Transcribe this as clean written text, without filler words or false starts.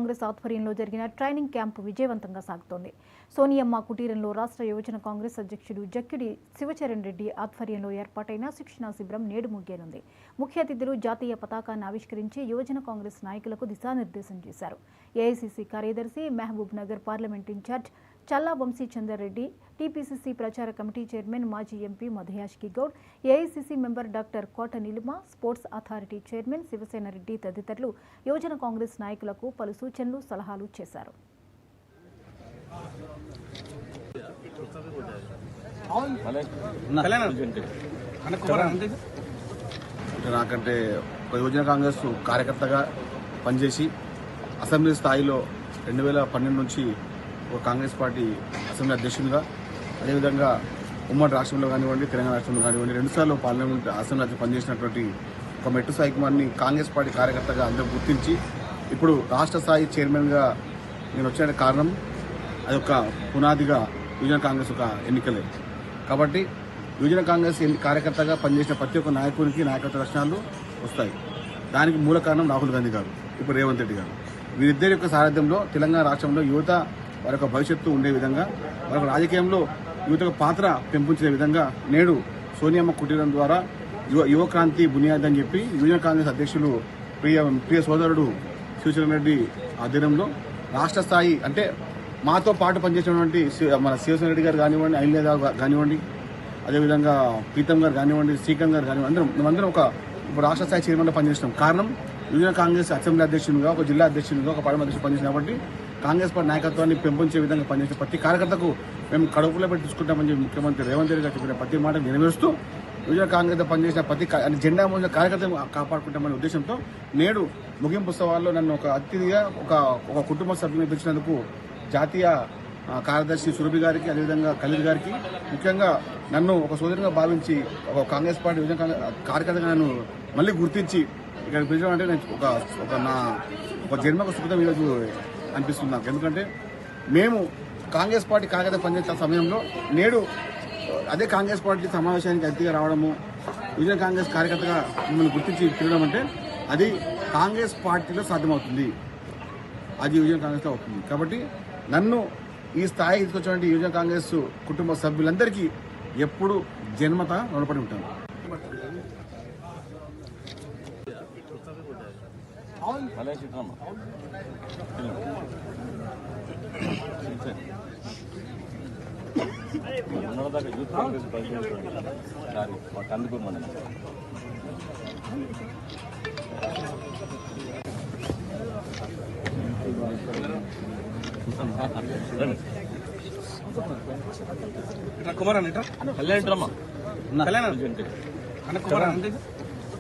కాంగ్రెస్ ఆధ్వర్యంలో జరిగిన training camp విజయవంతంగా సాగుతోంది. సోనియమ్మ కుటీరంలో రాష్ట్ర యువజన కాంగ్రెస్ అధ్యక్షుడు జక్కిడి శివచరణ్ రెడ్డి ఆధ్వర్యంలో ఏర్పాటైన శిక్షణా శిబిరం నేడు ముగియనుంది. ముఖ్య అతిథులు జాతీయ పతాకాన్ని ఆవిష్కరించి యువజన కాంగ్రెస్ నాయకులకు దిశానిర్దేశం చేశారు. ఏఐసీసీ కార్యదర్శి Mahabub Nagar parliament in charge Challa Vamshichander Reddy, TPCC ప్రచార కమిటీ చైర్మన్ మాజీ MP Madhuyashki Goud, AICC member doctor Kota Neelima, sports authority chairman Shivasena Reddy తదితరులు యువజన కాంగ్రెస్ నాయకులకు పలు సూచనలు, సలహాలు చేశారు. నాకంటే యువజన కాంగ్రెస్ కార్యకర్తగా పనిచేసి అసెంబ్లీ స్థాయిలో 2012 నుంచి ఒక కాంగ్రెస్ పార్టీ అసెంబ్లీ అధ్యక్షునిగా, అదేవిధంగా ఉమ్మడి రాష్ట్రంలో కానివ్వండి, తెలంగాణ రాష్ట్రంలో కానివ్వండి 2 సార్లు పార్లమెంట్ అసెంబ్లీ పనిచేసినటువంటి ఒక మెట్టు స్థాయికి కాంగ్రెస్ పార్టీ కార్యకర్తగా అందరూ గుర్తించి ఇప్పుడు రాష్ట్ర స్థాయి చైర్మన్గా నేను వచ్చిన కారణం అదొక పునాదిగా యువజన కాంగ్రెస్ ఒక ఎన్నికలే. కాబట్టి యువజన కాంగ్రెస్ కార్యకర్తగా పనిచేసిన ప్రతి ఒక్క నాయకునికి నాయకత్వ లక్షణాలు వస్తాయి. దానికి మూల కారణం రాహుల్ గాంధీ గారు, ఇప్పుడు రేవంత్ రెడ్డి గారు. వీరిద్దరి యొక్క సారథ్యంలో తెలంగాణ రాష్ట్రంలో యువత వారి యొక్క భవిష్యత్తు ఉండే విధంగా, వారి రాజకీయంలో యువతకు పాత్ర పెంపొంచే విధంగా నేడు సోనియమ్మ కుటీరం ద్వారా యువక్రాంతి బునియాద్ అని చెప్పి యువజన కాంగ్రెస్ అధ్యక్షులు ప్రియ సోదరుడు శివచరణ్ రెడ్డి ఆధ్వర్యంలో రాష్ట్ర స్థాయి, అంటే మాతో పాటు పనిచేసినటువంటి మన శివసేన రెడ్డి గారు కానివ్వండి, అహిల్య కానివ్వండి, అదేవిధంగా ప్రీతం గారు కానివ్వండి, శ్రీకాంత్ గారు కానివ్వండి, మేమందరం ఇప్పుడు రాష్ట్ర స్థాయి చైర్మన్గా పనిచేసినాం. కారణం యువజన కాంగ్రెస్ అసెంబ్లీ అధ్యక్షునిగా, ఒక జిల్లా అధ్యక్షునిగా, ఒక పార్లమెంట్ అధ్యక్షుడు పనిచేసిన కాబట్టి కాంగ్రెస్ పార్టీ నాయకత్వాన్ని పెంపొంచే విధంగా పనిచేసిన ప్రతి కార్యకర్తకు మేము కడుపులో పెట్టి చూసుకుంటామని చెప్పి ముఖ్యమంత్రి రేవంత్ రెడ్డి గారు చెప్పిన ప్రతి మాట నెరవేరుస్తూ యువజన కాంగ్రెస్ పనిచేసిన ప్రతి జెండా మోసిన కార్యకర్తను కాపాడుకుంటామనే ఉద్దేశంతో నేడు ముగింపు ఉత్సవాల్లో నన్ను ఒక అతిథిగా ఒక కుటుంబ సభ్యుని పిలిచినందుకు జాతీయ కార్యదర్శి సురభి గారికి, అదేవిధంగా ఖలీద్ గారికి, ముఖ్యంగా నన్ను ఒక సోదరుగా భావించి ఒక కాంగ్రెస్ పార్టీ యువజన కార్యకర్తగా నన్ను మళ్ళీ గుర్తించి ఇక్కడ పిలిచడం అంటే నేను ఒక జన్మకు సుఖం ఈరోజు అనిపిస్తుంది నాకు. ఎందుకంటే మేము కాంగ్రెస్ పార్టీ కార్యకర్త పనిచేసే సమయంలో నేడు అదే కాంగ్రెస్ పార్టీ సమావేశానికి అతిథిగా రావడము, యువజన కాంగ్రెస్ కార్యకర్తగా మిమ్మల్ని గుర్తించి తిరగడం అంటే అది కాంగ్రెస్ పార్టీలో సాధ్యమవుతుంది, అది యువజన కాంగ్రెస్లో అవుతుంది. కాబట్టి నన్ను ఈ స్థాయికి తీసుకొచ్చినటువంటి యువజన కాంగ్రెస్ కుటుంబ సభ్యులందరికీ ఎప్పుడు జన్మత రుణపడి ఉంటాను. ఉన్నదాకా యూత్ కాంగ్రెస్ మా కందుకూరు మండలం కుమార్ అన్న కళ్యాణ్ కుమార్